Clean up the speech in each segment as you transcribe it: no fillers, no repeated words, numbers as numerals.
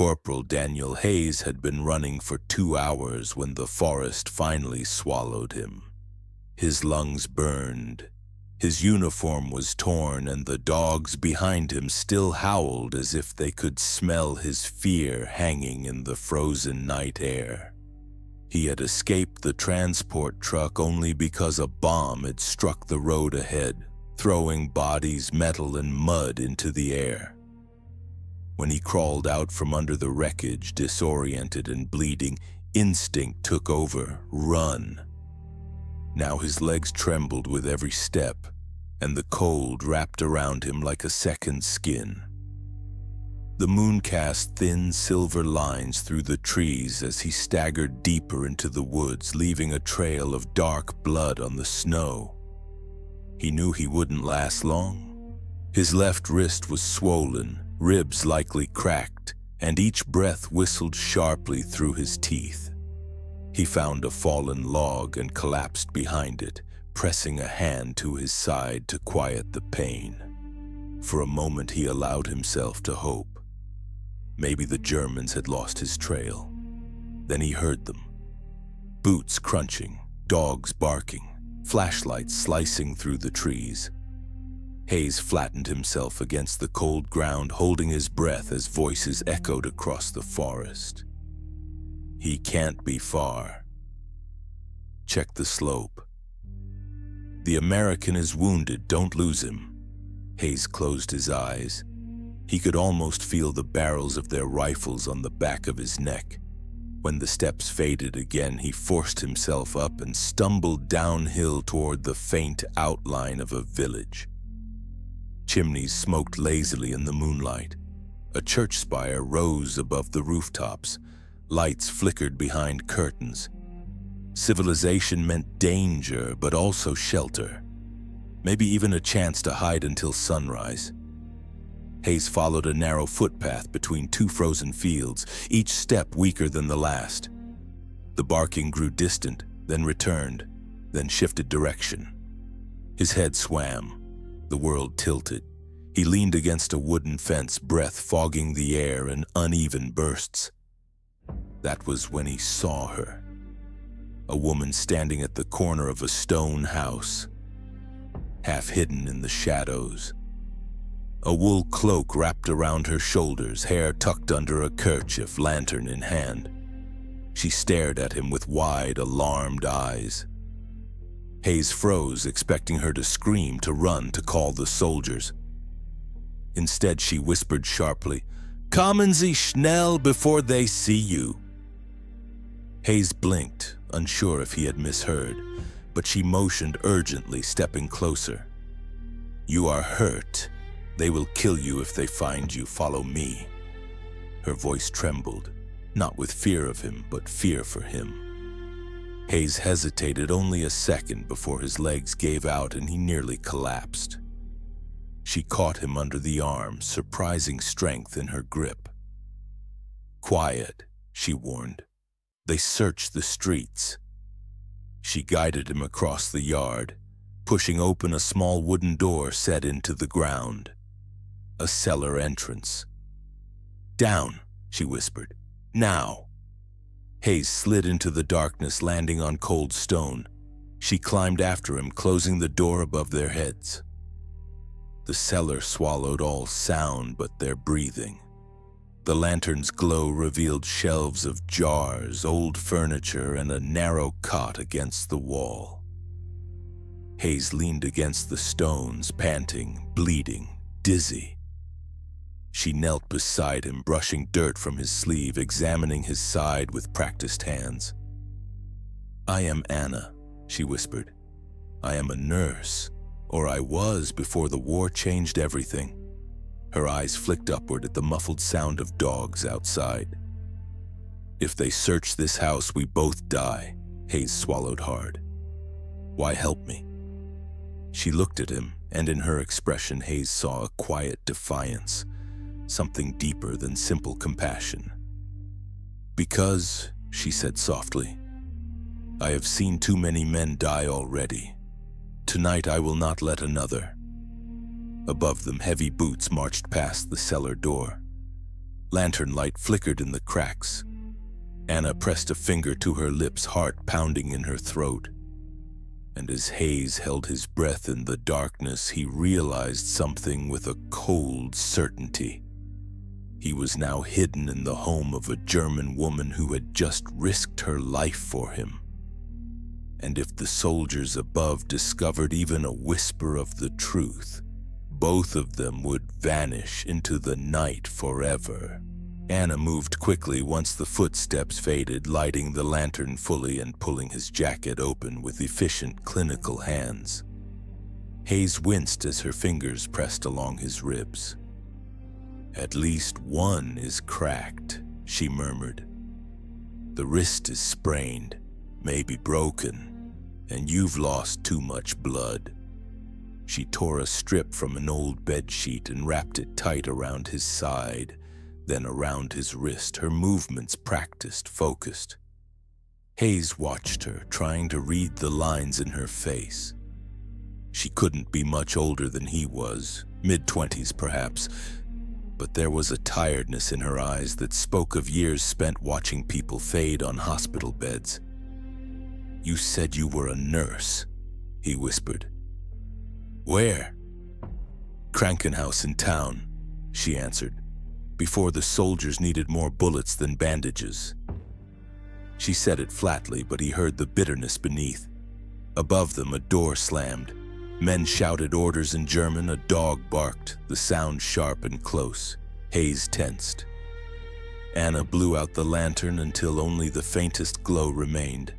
Corporal Daniel Hayes had been running for 2 hours when the forest finally swallowed him. His lungs burned, his uniform was torn, and the dogs behind him still howled as if they could smell his fear hanging in the frozen night air. He had escaped the transport truck only because a bomb had struck the road ahead, throwing bodies, metal, and mud into the air. When he crawled out from under the wreckage, disoriented and bleeding, instinct took over: run. Now his legs trembled with every step, and the cold wrapped around him like a second skin. The moon cast thin silver lines through the trees as he staggered deeper into the woods, leaving a trail of dark blood on the snow. He knew he wouldn't last long. His left wrist was swollen, ribs likely cracked, and each breath whistled sharply through his teeth. He found a fallen log and collapsed behind it, pressing a hand to his side to quiet the pain. For a moment he allowed himself to hope. Maybe the Germans had lost his trail. Then he heard them. Boots crunching, dogs barking, flashlights slicing through the trees. Hayes flattened himself against the cold ground, holding his breath as voices echoed across the forest. He can't be far. Check the slope. The American is wounded, don't lose him. Hayes closed his eyes. He could almost feel the barrels of their rifles on the back of his neck. When the steps faded again, he forced himself up and stumbled downhill toward the faint outline of a village. Chimneys smoked lazily in the moonlight. A church spire rose above the rooftops. Lights flickered behind curtains. Civilization meant danger, but also shelter. Maybe even a chance to hide until sunrise. Hayes followed a narrow footpath between 2 frozen fields, each step weaker than the last. The barking grew distant, then returned, then shifted direction. His head swam. The world tilted. He leaned against a wooden fence, breath fogging the air in uneven bursts. That was when he saw her. A woman standing at the corner of a stone house, half hidden in the shadows. A wool cloak wrapped around her shoulders, hair tucked under a kerchief, lantern in hand. She stared at him with wide, alarmed eyes. Hayes froze, expecting her to scream, to run, to call the soldiers. Instead, she whispered sharply, "Kommen Sie schnell before they see you." Hayes blinked, unsure if he had misheard, but she motioned urgently, stepping closer. "You are hurt. They will kill you if they find you. Follow me." Her voice trembled, not with fear of him, but fear for him. Hayes hesitated only a second before his legs gave out and he nearly collapsed. She caught him under the arm, surprising strength in her grip. "Quiet," she warned. "They search the streets." She guided him across the yard, pushing open a small wooden door set into the ground. A cellar entrance. "Down," she whispered. "Now." Hayes slid into the darkness, landing on cold stone. She climbed after him, closing the door above their heads. The cellar swallowed all sound but their breathing. The lantern's glow revealed shelves of jars, old furniture, and a narrow cot against the wall. Hayes leaned against the stones, panting, bleeding, dizzy. She knelt beside him, brushing dirt from his sleeve, examining his side with practiced hands. "I am Anna," she whispered. "I am a nurse, or I was before the war changed everything." Her eyes flicked upward at the muffled sound of dogs outside. "If they search this house, we both die," Hayes swallowed hard. "Why help me?" She looked at him, and in her expression Hayes saw a quiet defiance, something deeper than simple compassion. "Because," she said softly, "I have seen too many men die already. Tonight I will not let another." Above them, heavy boots marched past the cellar door. Lantern light flickered in the cracks. Anna pressed a finger to her lips, heart pounding in her throat. And as Hayes held his breath in the darkness, he realized something with a cold certainty. He was now hidden in the home of a German woman who had just risked her life for him. And if the soldiers above discovered even a whisper of the truth, both of them would vanish into the night forever. Anna moved quickly once the footsteps faded, lighting the lantern fully and pulling his jacket open with efficient, clinical hands. Hayes winced as her fingers pressed along his ribs. "At least one is cracked," she murmured. "The wrist is sprained, maybe broken, and you've lost too much blood." She tore a strip from an old bedsheet and wrapped it tight around his side, then around his wrist, her movements practiced, focused. Hayes watched her, trying to read the lines in her face. She couldn't be much older than he was, mid-20s perhaps, but there was a tiredness in her eyes that spoke of years spent watching people fade on hospital beds. "You said you were a nurse," he whispered. "Where?" "Krankenhaus in town," she answered, "before the soldiers needed more bullets than bandages." She said it flatly, but he heard the bitterness beneath. Above them, a door slammed. Men shouted orders in German, a dog barked, the sound sharp and close. Hayes tensed. Anna blew out the lantern until only the faintest glow remained,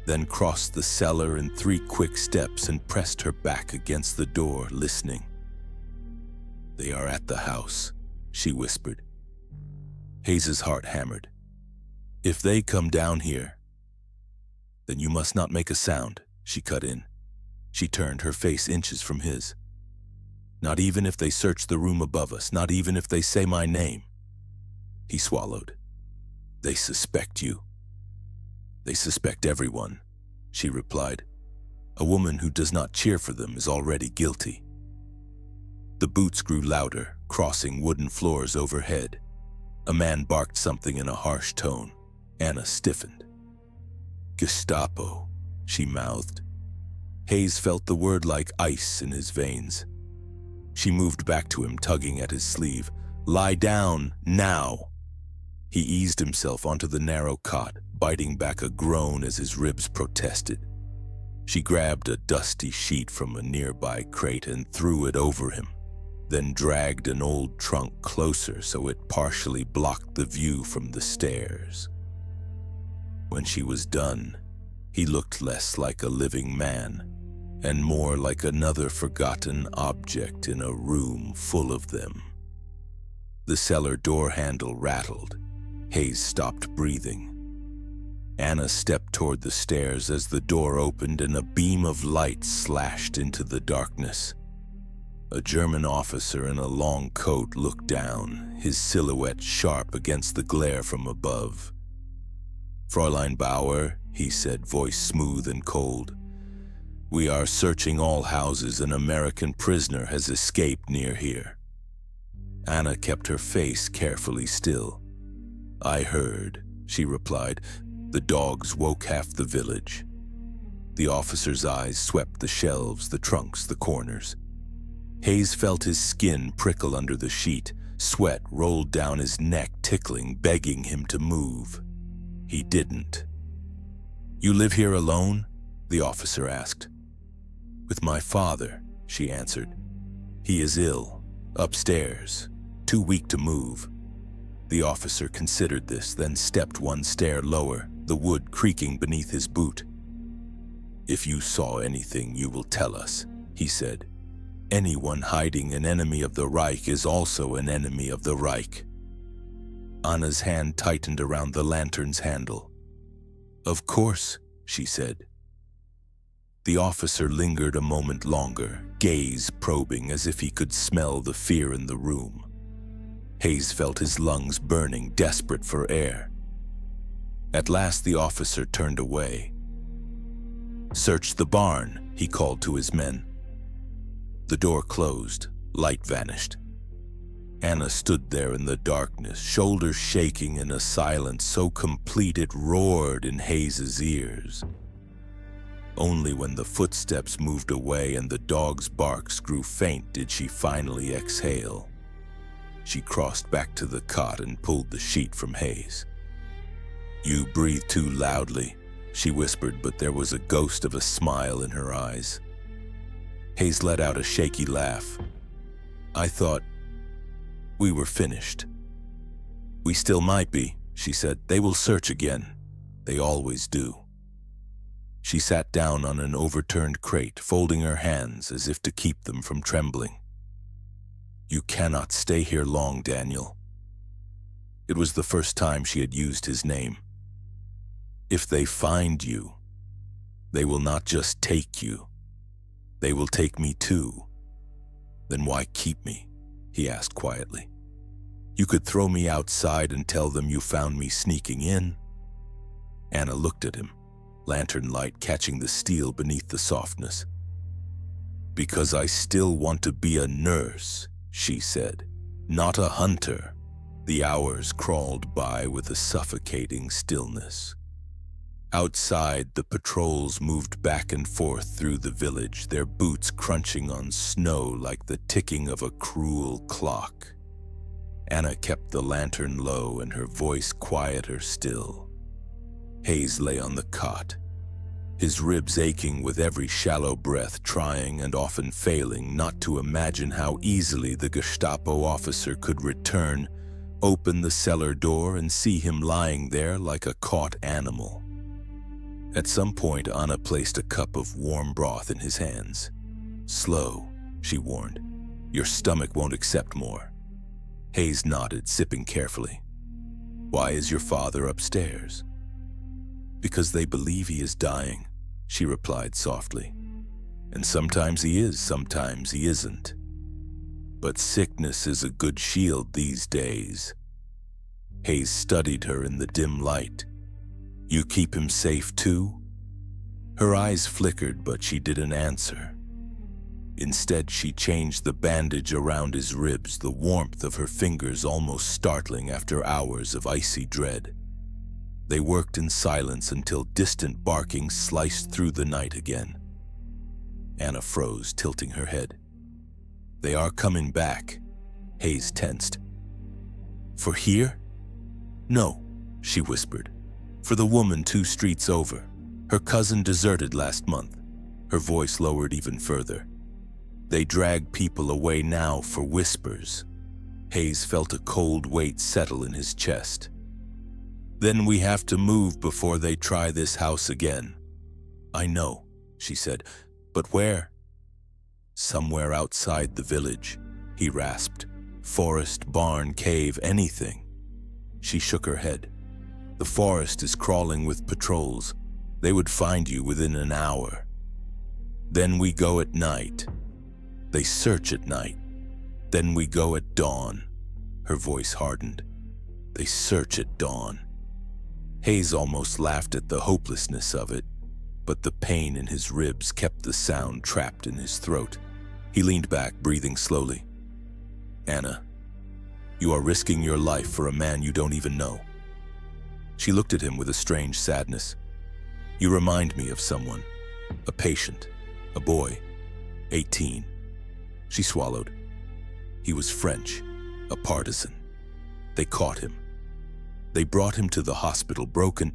then crossed the cellar in 3 quick steps and pressed her back against the door, listening. "They are at the house," she whispered. Hayes's heart hammered. "If they come down here, then you must not make a sound," she cut in. She turned, her face inches from his. "Not even if they search the room above us, not even if they say my name." He swallowed. "They suspect you." "They suspect everyone," she replied. "A woman who does not cheer for them is already guilty." The boots grew louder, crossing wooden floors overhead. A man barked something in a harsh tone. Anna stiffened. "Gestapo," she mouthed. Hayes felt the word like ice in his veins. She moved back to him, tugging at his sleeve. "Lie down, now!" He eased himself onto the narrow cot, biting back a groan as his ribs protested. She grabbed a dusty sheet from a nearby crate and threw it over him, then dragged an old trunk closer so it partially blocked the view from the stairs. When she was done, he looked less like a living man and more like another forgotten object in a room full of them. The cellar door handle rattled. Hayes stopped breathing. Anna stepped toward the stairs as the door opened and a beam of light slashed into the darkness. A German officer in a long coat looked down, his silhouette sharp against the glare from above. "Fräulein Bauer," he said, voice smooth and cold. "We are searching all houses. An American prisoner has escaped near here." Anna kept her face carefully still. "I heard," she replied. "The dogs woke half the village." The officer's eyes swept the shelves, the trunks, the corners. Hayes felt his skin prickle under the sheet. Sweat rolled down his neck, tickling, begging him to move. He didn't. "You live here alone?" the officer asked. "With my father," she answered. "He is ill, upstairs, too weak to move." The officer considered this, then stepped 1 stair lower, the wood creaking beneath his boot. "If you saw anything, you will tell us," he said. "Anyone hiding an enemy of the Reich is also an enemy of the Reich." Anna's hand tightened around the lantern's handle. "Of course," she said. The officer lingered a moment longer, gaze probing as if he could smell the fear in the room. Hayes felt his lungs burning, desperate for air. At last the officer turned away. "Search the barn," he called to his men. The door closed, light vanished. Anna stood there in the darkness, shoulders shaking in a silence so complete it roared in Hayes's ears. Only when the footsteps moved away and the dog's barks grew faint did she finally exhale. She crossed back to the cot and pulled the sheet from Hayes. "You breathe too loudly," she whispered, but there was a ghost of a smile in her eyes. Hayes let out a shaky laugh. "I thought we were finished." "We still might be," she said. "They will search again. They always do." She sat down on an overturned crate, folding her hands as if to keep them from trembling. "You cannot stay here long, Daniel." It was the first time she had used his name. "If they find you, they will not just take you. They will take me too." "Then why keep me?" he asked quietly. "You could throw me outside and tell them you found me sneaking in." Anna looked at him, lantern light catching the steel beneath the softness. "Because I still want to be a nurse," she said, "not a hunter." The hours crawled by with a suffocating stillness. Outside, the patrols moved back and forth through the village, their boots crunching on snow like the ticking of a cruel clock. Anna kept the lantern low and her voice quieter still. Hayes lay on the cot, his ribs aching with every shallow breath, trying and often failing not to imagine how easily the Gestapo officer could return, open the cellar door and see him lying there like a caught animal. At some point, Anna placed a cup of warm broth in his hands. "Slow," she warned. "Your stomach won't accept more." Hayes nodded, sipping carefully. "Why is your father upstairs?" "Because they believe he is dying," she replied softly. "And sometimes he is, sometimes he isn't. But sickness is a good shield these days." Hayes studied her in the dim light. "You keep him safe too?" Her eyes flickered, but she didn't answer. Instead, she changed the bandage around his ribs, the warmth of her fingers almost startling after hours of icy dread. They worked in silence until distant barking sliced through the night again. Anna froze, tilting her head. "They are coming back." Hayes tensed. "For here?" "No," she whispered. "For the woman 2 streets over. Her cousin deserted last month." Her voice lowered even further. "They drag people away now for whispers." Hayes felt a cold weight settle in his chest. "Then we have to move before they try this house again." "I know," she said. "But where?" "Somewhere outside the village," he rasped. "Forest, barn, cave, anything." She shook her head. "The forest is crawling with patrols. They would find you within an hour. Then we go at night. They search at night. Then we go at dawn." Her voice hardened. "They search at dawn." Hayes almost laughed at the hopelessness of it, but the pain in his ribs kept the sound trapped in his throat. He leaned back, breathing slowly. "Anna, you are risking your life for a man you don't even know." She looked at him with a strange sadness. "You remind me of someone, a patient, a boy, 18. She swallowed. "He was French, a partisan. They caught him. They brought him to the hospital broken."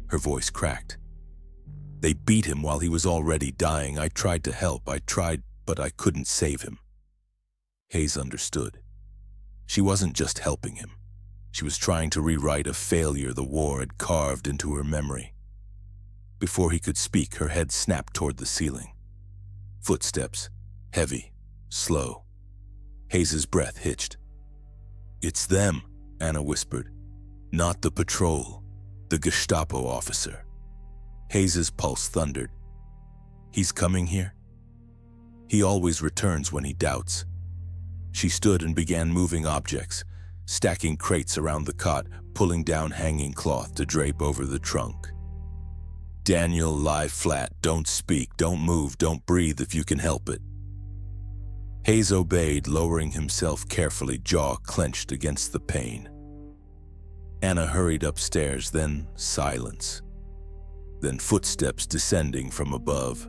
Her voice cracked. "They beat him while he was already dying. I tried to help. I tried, but I couldn't save him." Hayes understood. She wasn't just helping him. She was trying to rewrite a failure the war had carved into her memory. Before he could speak, her head snapped toward the ceiling. Footsteps, heavy, slow. Hayes's breath hitched. "It's them," Anna whispered. "Not the patrol, the Gestapo officer." Hayes's pulse thundered. "He's coming here?" "He always returns when he doubts." She stood and began moving objects, stacking crates around the cot, pulling down hanging cloth to drape over the trunk. "Daniel, lie flat. Don't speak. Don't move. Don't breathe if you can help it." Hayes obeyed, lowering himself carefully, jaw clenched against the pain. Anna hurried upstairs, then silence. Then footsteps descending from above.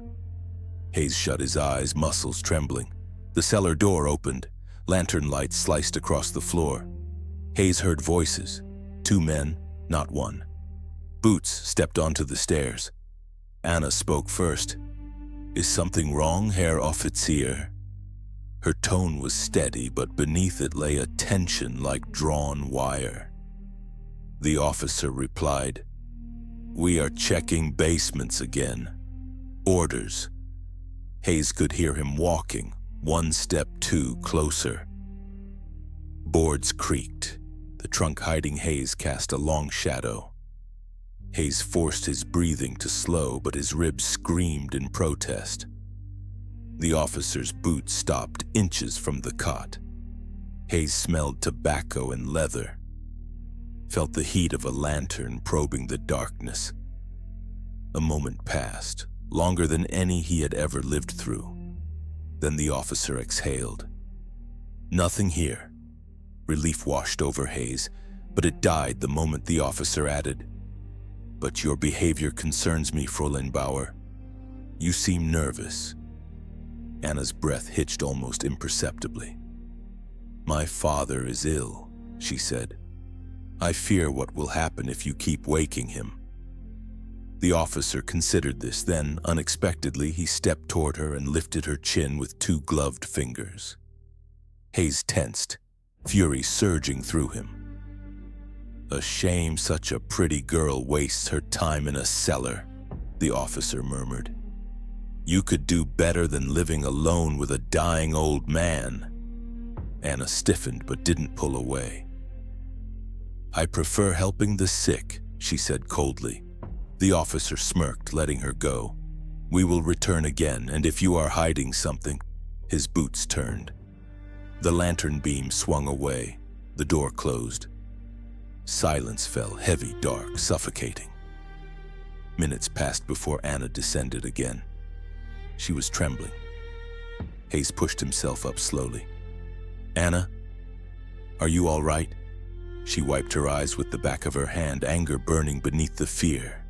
Hayes shut his eyes, muscles trembling. The cellar door opened. Lantern lights sliced across the floor. Hayes heard voices. 2 men, not one. Boots stepped onto the stairs. Anna spoke first. "Is something wrong, Herr Offizier?" Her tone was steady, but beneath it lay a tension like drawn wire. The officer replied, "We are checking basements again. Orders." Hayes could hear him walking, 1 step 2 closer. Boards creaked. The trunk hiding Hayes cast a long shadow. Hayes forced his breathing to slow, but his ribs screamed in protest. The officer's boots stopped inches from the cot. Hayes smelled tobacco and leather, felt the heat of a lantern probing the darkness. A moment passed, longer than any he had ever lived through. Then the officer exhaled. "Nothing here." Relief washed over Hayes, but it died the moment the officer added, "But your behavior concerns me, Fräulein Bauer. You seem nervous." Anna's breath hitched almost imperceptibly. "My father is ill," she said. "I fear what will happen if you keep waking him." The officer considered this, then, unexpectedly, he stepped toward her and lifted her chin with 2 gloved fingers. Hayes tensed, fury surging through him. "A shame such a pretty girl wastes her time in a cellar," the officer murmured. "You could do better than living alone with a dying old man." Anna stiffened but didn't pull away. "I prefer helping the sick," she said coldly. The officer smirked, letting her go. "We will return again, and if you are hiding something..." His boots turned. The lantern beam swung away. The door closed. Silence fell, heavy, dark, suffocating. Minutes passed before Anna descended again. She was trembling. Hayes pushed himself up slowly. "Anna, are you all right?" She wiped her eyes with the back of her hand, anger burning beneath the fear.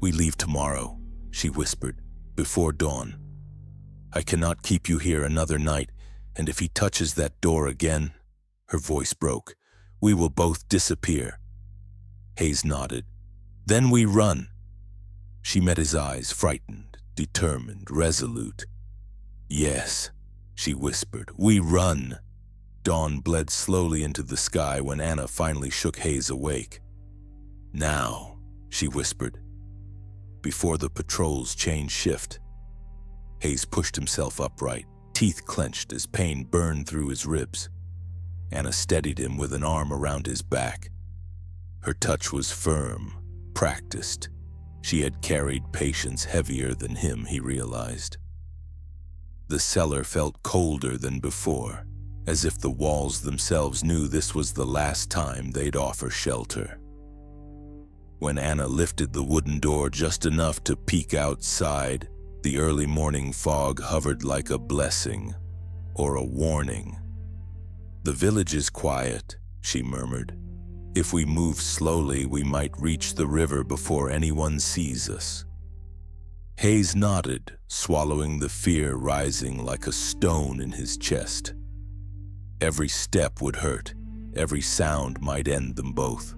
"We leave tomorrow," she whispered, "before dawn. I cannot keep you here another night, and if he touches that door again..." Her voice broke. "We will both disappear." Hayes nodded. "Then we run." She met his eyes, frightened, determined, resolute. "Yes," she whispered, "we run." Dawn bled slowly into the sky when Anna finally shook Hayes awake. "Now," she whispered, "before the patrols change shift." Hayes pushed himself upright, teeth clenched as pain burned through his ribs. Anna steadied him with an arm around his back. Her touch was firm, practiced. She had carried patience heavier than him, he realized. The cellar felt colder than before, as if the walls themselves knew this was the last time they'd offer shelter. When Anna lifted the wooden door just enough to peek outside, the early morning fog hovered like a blessing or a warning. "The village is quiet," she murmured. "If we move slowly, we might reach the river before anyone sees us." Hayes nodded, swallowing the fear rising like a stone in his chest. Every step would hurt, every sound might end them both.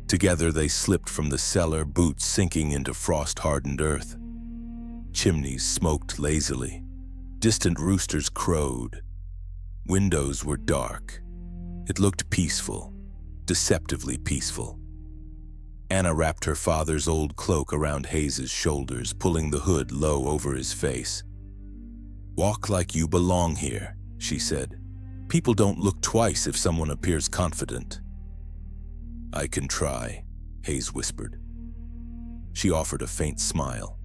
Together they slipped from the cellar, boots sinking into frost-hardened earth. Chimneys smoked lazily. Distant roosters crowed. Windows were dark. It looked peaceful, deceptively peaceful. Anna wrapped her father's old cloak around Hayes's shoulders, pulling the hood low over his face. "Walk like you belong here," she said. "People don't look twice if someone appears confident." "I can try," Hayes whispered. She offered a faint smile.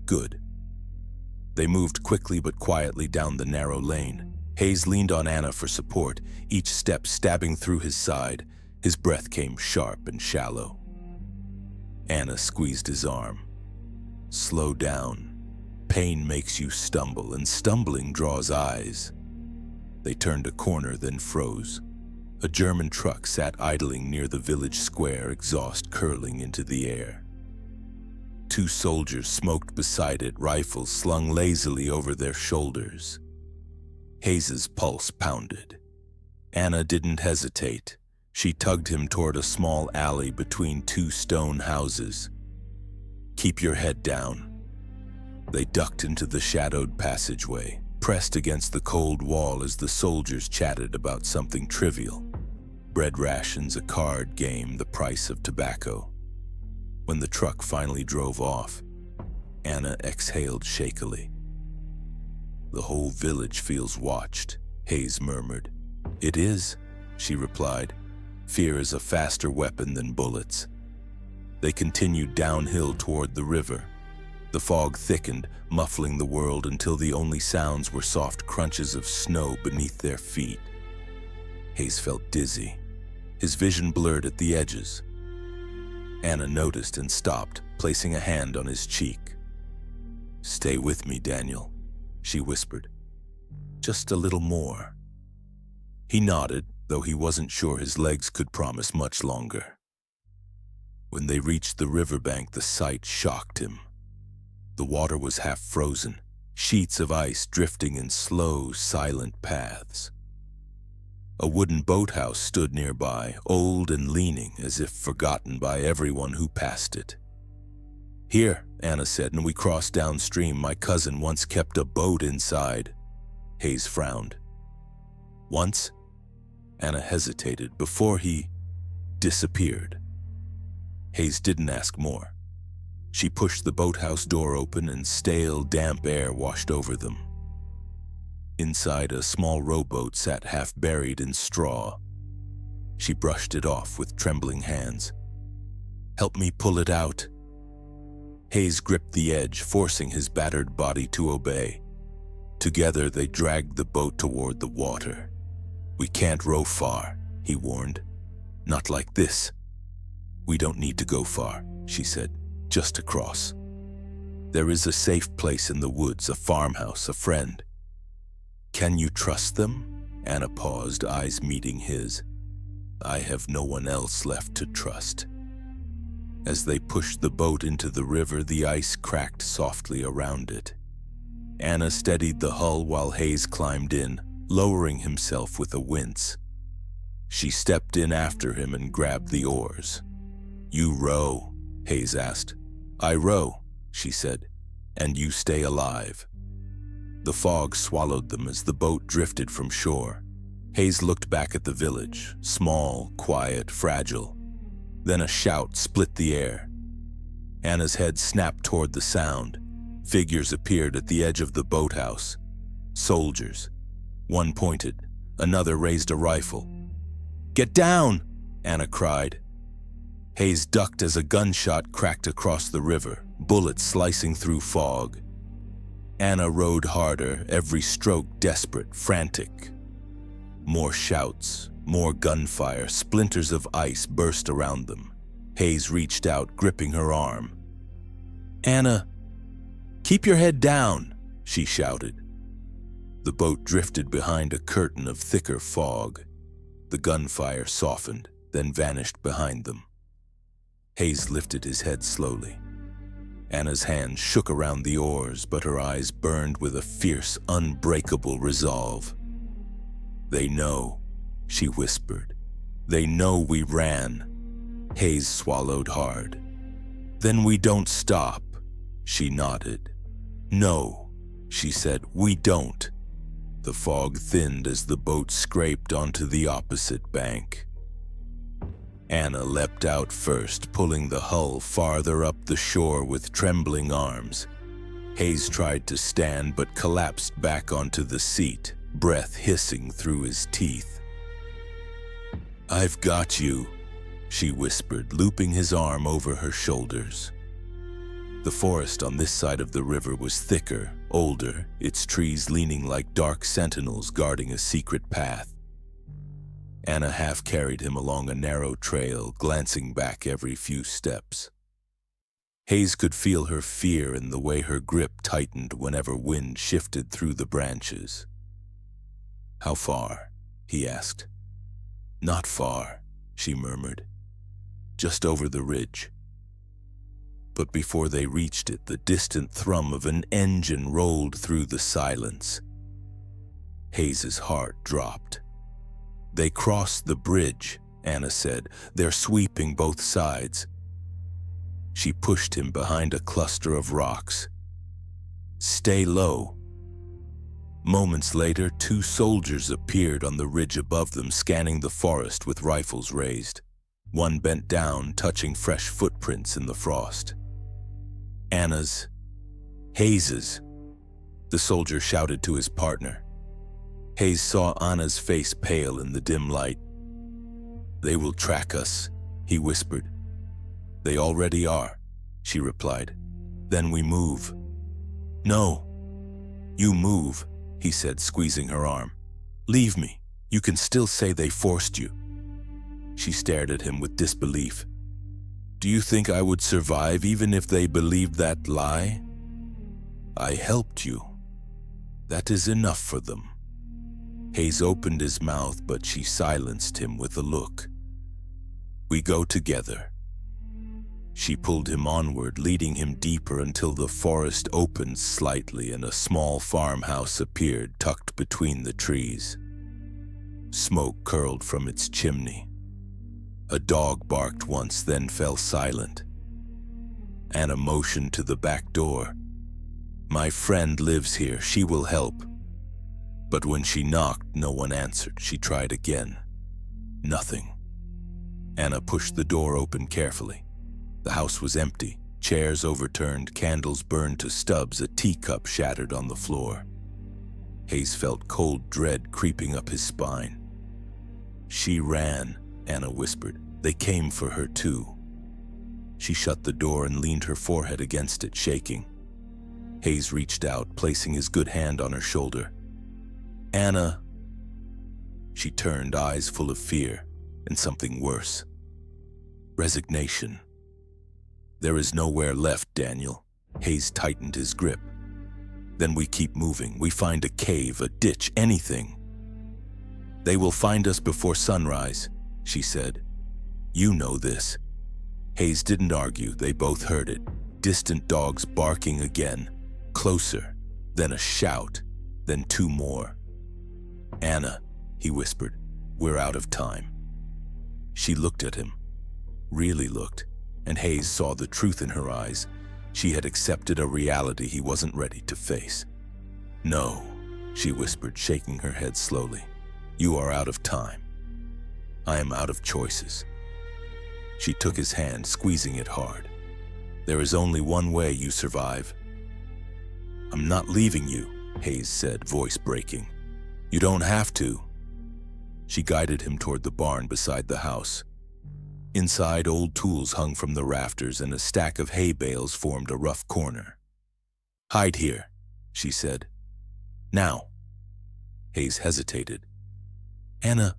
"Good." They moved quickly but quietly down the narrow lane. Hayes leaned on Anna for support, each step stabbing through his side. His breath came sharp and shallow. Anna squeezed his arm. "Slow down. Pain makes you stumble, and stumbling draws eyes. They turned a corner, then froze. A German truck sat idling near the village square, exhaust curling into the air. Two soldiers smoked beside it, rifles slung lazily over their shoulders. Hayes's pulse pounded. Anna didn't hesitate. She tugged him toward a small alley between two stone houses. "Keep your head down." They ducked into the shadowed passageway, pressed against the cold wall as the soldiers chatted about something trivial. Bread rations, a card game, the price of tobacco. When the truck finally drove off, Anna exhaled shakily. "The whole village feels watched," Hayes murmured. "It is," she replied. "Fear is a faster weapon than bullets." They continued downhill toward the river. The fog thickened, muffling the world until the only sounds were soft crunches of snow beneath their feet. Hayes felt dizzy. His vision blurred at the edges. Anna noticed and stopped, placing a hand on his cheek. "Stay with me, Daniel," she whispered. "Just a little more." He nodded, though he wasn't sure his legs could promise much longer. When they reached the riverbank, the sight shocked him. The water was half frozen, sheets of ice drifting in slow, silent paths. A wooden boathouse stood nearby, old and leaning, as if forgotten by everyone who passed it. "Here," Anna said, "and we crossed downstream. My cousin once kept a boat inside." Hayes frowned. "Once?" Anna hesitated. "Before he disappeared." Hayes didn't ask more. She pushed the boathouse door open and stale, damp air washed over them. Inside, a small rowboat sat half buried in straw. She brushed it off with trembling hands. "Help me pull it out." Hayes gripped the edge, forcing his battered body to obey. Together, they dragged the boat toward the water. "We can't row far," he warned. "Not like this." "We don't need to go far," she said. "Just across. There is a safe place in the woods, a farmhouse, a friend." "Can you trust them?" Anna paused, eyes meeting his. "I have no one else left to trust." As they pushed the boat into the river, the ice cracked softly around it. Anna steadied the hull while Hayes climbed in, lowering himself with a wince. She stepped in after him and grabbed the oars. "You row?" Hayes asked. "I row," she said, "and you stay alive." The fog swallowed them as the boat drifted from shore. Hayes looked back at the village, small, quiet, fragile. Then a shout split the air. Anna's head snapped toward the sound. Figures appeared at the edge of the boathouse. Soldiers. One pointed, another raised a rifle. "Get down!" Anna cried. Hayes ducked as a gunshot cracked across the river, bullets slicing through fog. Anna rowed harder, every stroke desperate, frantic. More shouts, more gunfire, splinters of ice burst around them. Hayes reached out, gripping her arm. "Anna, keep your head down," she shouted. The boat drifted behind a curtain of thicker fog. The gunfire softened, then vanished behind them. Hayes lifted his head slowly. Anna's hands shook around the oars, but her eyes burned with a fierce, unbreakable resolve. "They know," she whispered. "They know we ran." Hayes swallowed hard. "Then we don't stop," she nodded. "No," she said, "we don't." The fog thinned as the boat scraped onto the opposite bank. Anna leapt out first, pulling the hull farther up the shore with trembling arms. Hayes tried to stand but collapsed back onto the seat, breath hissing through his teeth. "I've got you," she whispered, looping his arm over her shoulders. The forest on this side of the river was thicker, older, its trees leaning like dark sentinels guarding a secret path. Anna half carried him along a narrow trail, glancing back every few steps. Hayes could feel her fear in the way her grip tightened whenever wind shifted through the branches. "How far?" he asked. "Not far," she murmured. "Just over the ridge." But before they reached it, the distant thrum of an engine rolled through the silence. Hayes's heart dropped. "They crossed the bridge," Anna said. "They're sweeping both sides." She pushed him behind a cluster of rocks. "Stay low." Moments later, 2 soldiers appeared on the ridge above them, scanning the forest with rifles raised. One bent down, touching fresh footprints in the frost. "Anna's, Hayes's," the soldier shouted to his partner. Hayes saw Anna's face pale in the dim light. "They will track us," he whispered. "They already are," she replied. "Then we move." "No, you move," he said, squeezing her arm. "Leave me. You can still say they forced you." She stared at him with disbelief. "Do you think I would survive even if they believed that lie? I helped you. That is enough for them." Hayes opened his mouth, but she silenced him with a look. "We go together." She pulled him onward, leading him deeper until the forest opened slightly and a small farmhouse appeared tucked between the trees. Smoke curled from its chimney. A dog barked once, then fell silent. Anna motioned to the back door. "My friend lives here. She will help." But when she knocked, no one answered. She tried again. Nothing. Anna pushed the door open carefully. The house was empty. Chairs overturned, candles burned to stubs, a teacup shattered on the floor. Hayes felt cold dread creeping up his spine. "She ran," Anna whispered. "They came for her too." She shut the door and leaned her forehead against it, shaking. Hayes reached out, placing his good hand on her shoulder. "Anna." She turned, eyes full of fear and something worse. Resignation. "There is nowhere left, Daniel." Hayes tightened his grip. "Then we keep moving. We find a cave, a ditch, anything." "They will find us before sunrise," she said. "You know this." Hayes didn't argue. They both heard it. Distant dogs barking again. Closer. Then a shout. Then 2 more. "Anna," he whispered, "we're out of time." She looked at him. Really looked. And Hayes saw the truth in her eyes. She had accepted a reality he wasn't ready to face. "No," she whispered, shaking her head slowly. "You are out of time. I am out of choices." She took his hand, squeezing it hard. "There is only one way you survive." "I'm not leaving you," Hayes said, voice breaking. "You don't have to." She guided him toward the barn beside the house. Inside, old tools hung from the rafters and a stack of hay bales formed a rough corner. "Hide here," she said. "Now." Hayes hesitated. "Anna,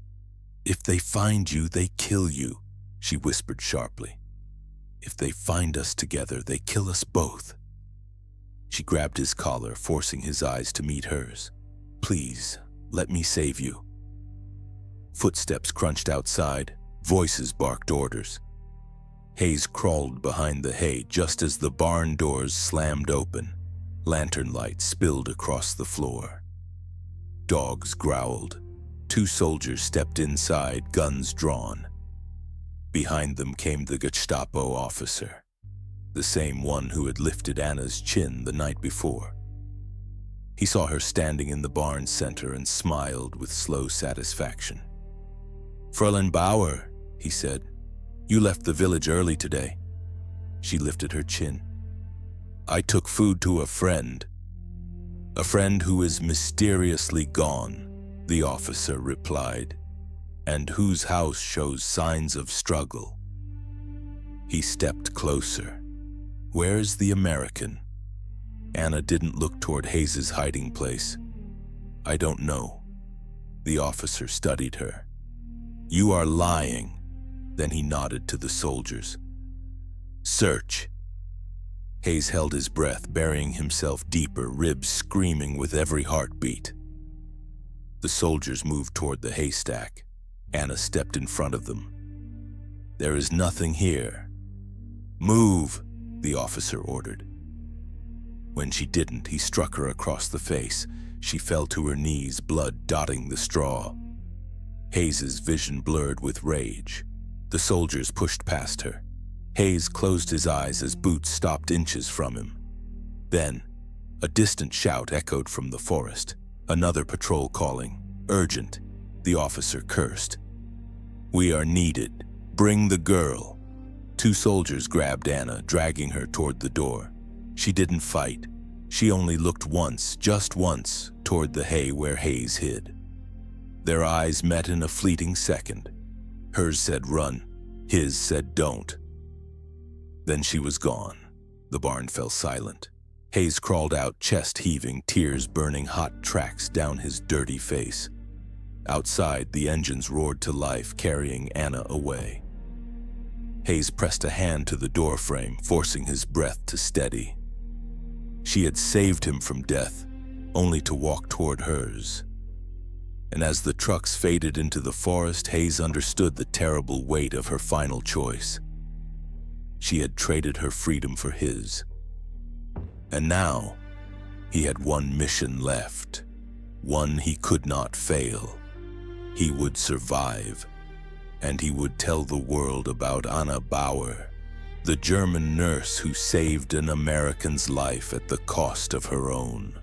if they find you, they kill you," she whispered sharply. "If they find us together, they kill us both." She grabbed his collar, forcing his eyes to meet hers. "Please, let me save you." Footsteps crunched outside. Voices barked orders. Hayes crawled behind the hay just as the barn doors slammed open. Lantern light spilled across the floor. Dogs growled. 2 soldiers stepped inside, guns drawn. Behind them came the Gestapo officer, the same one who had lifted Anna's chin the night before. He saw her standing in the barn center and smiled with slow satisfaction. "Fräulein Bauer," he said, "you left the village early today." She lifted her chin. "I took food to a friend who is mysteriously gone," the officer replied, "and whose house shows signs of struggle." He stepped closer. "Where's the American?" Anna didn't look toward Hayes's hiding place. "I don't know." The officer studied her. "You are lying." Then he nodded to the soldiers. "Search." Hayes held his breath, burying himself deeper, ribs screaming with every heartbeat. The soldiers moved toward the haystack. Anna stepped in front of them. "There is nothing here." "Move," the officer ordered. When she didn't, he struck her across the face. She fell to her knees, blood dotting the straw. Hayes's vision blurred with rage. The soldiers pushed past her. Hayes closed his eyes as boots stopped inches from him. Then, a distant shout echoed from the forest. Another patrol calling. "Urgent," the officer cursed. "We are needed. Bring the girl." Two soldiers grabbed Anna, dragging her toward the door. She didn't fight. She only looked once, just once, toward the hay where Hayes hid. Their eyes met in a fleeting second. Hers said run, his said don't. Then she was gone. The barn fell silent. Hayes crawled out, chest heaving, tears burning hot tracks down his dirty face. Outside, the engines roared to life, carrying Anna away. Hayes pressed a hand to the doorframe, forcing his breath to steady. She had saved him from death, only to walk toward hers. And as the trucks faded into the forest, Hayes understood the terrible weight of her final choice. She had traded her freedom for his. And now, he had one mission left, one he could not fail. He would survive, and he would tell the world about Anna Bauer, the German nurse who saved an American's life at the cost of her own.